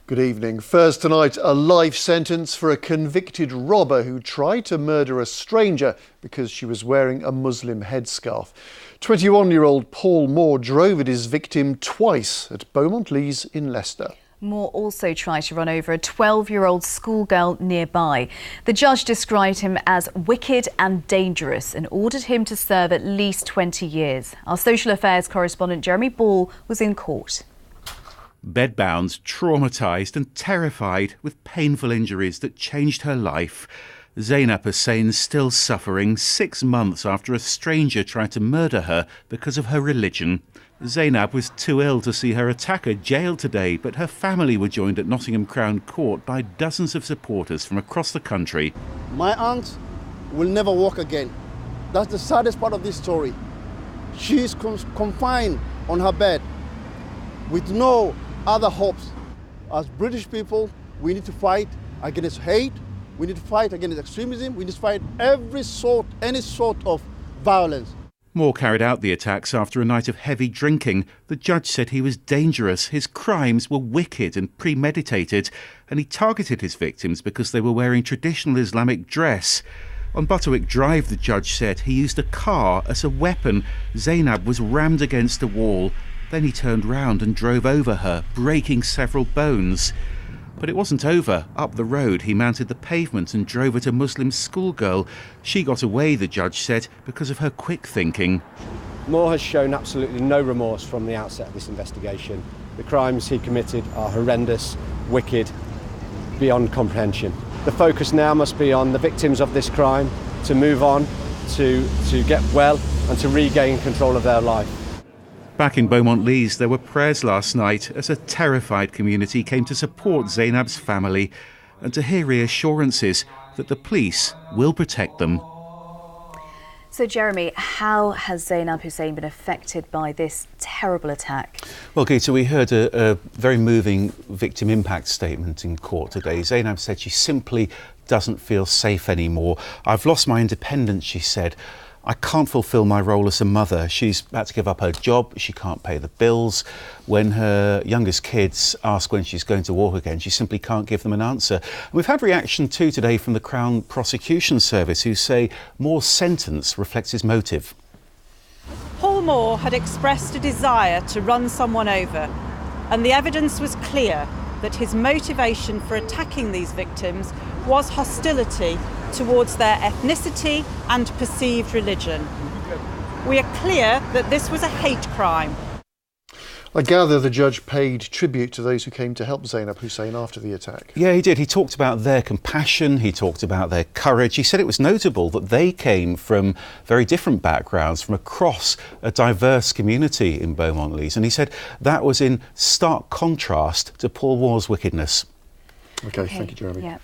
Good evening. First tonight, a life sentence for a convicted robber who tried to murder a stranger because she was wearing a Muslim headscarf. 21-year-old Paul Moore drove at his victim twice at Beaumont Leys in Leicester. Moore also tried to run over a 12-year-old schoolgirl nearby. The judge described him as wicked and dangerous and ordered him to serve at least 20 years. Our social affairs correspondent Jeremy Ball was in court. Bedbound, traumatised and terrified with painful injuries that changed her life. Zainab Hussein's still suffering 6 months after a stranger tried to murder her because of her religion. Zainab was too ill to see her attacker jailed today, but her family were joined at Nottingham Crown Court by dozens of supporters from across the country. My aunt will never walk again. That's the saddest part of this story. She's confined on her bed with no other hopes. As British people, we need to fight against hate, we need to fight against extremism, we need to fight any sort of violence. Moore carried out the attacks after a night of heavy drinking. The judge said he was dangerous, his crimes were wicked and premeditated, and he targeted his victims because they were wearing traditional Islamic dress. On Butterwick Drive, the judge said he used a car as a weapon. Zainab was rammed against a wall. Then he turned round and drove over her, breaking several bones. But it wasn't over. Up the road, he mounted the pavement and drove at a Muslim schoolgirl. She got away, the judge said, because of her quick thinking. Moore has shown absolutely no remorse from the outset of this investigation. The crimes he committed are horrendous, wicked, beyond comprehension. The focus now must be on the victims of this crime to move on, to get well and to regain control of their life. Back in Beaumont Leys, there were prayers last night as a terrified community came to support Zainab's family and to hear reassurances that the police will protect them. So, Jeremy, how has Zainab Hussein been affected by this terrible attack? Well, Gita, we heard a very moving victim impact statement in court today. Zainab said she simply doesn't feel safe anymore. "I've lost my independence," she said. "I can't fulfil my role as a mother." She's had to give up her job. She can't pay the bills. When her youngest kids ask when she's going to walk again, she simply can't give them an answer. And we've had reaction too today from the Crown Prosecution Service, who say Moore's sentence reflects his motive. Paul Moore had expressed a desire to run someone over, and the evidence was clear that his motivation for attacking these victims was hostility towards their ethnicity and perceived religion. We are clear that this was a hate crime. I gather the judge paid tribute to those who came to help Zainab Hussein after the attack. Yeah, he did. He talked about their compassion, he talked about their courage. He said it was notable that they came from very different backgrounds, from across a diverse community in Beaumont Leys. And he said that was in stark contrast to Paul Moore's wickedness. Okay, thank you, Jeremy. Yeah.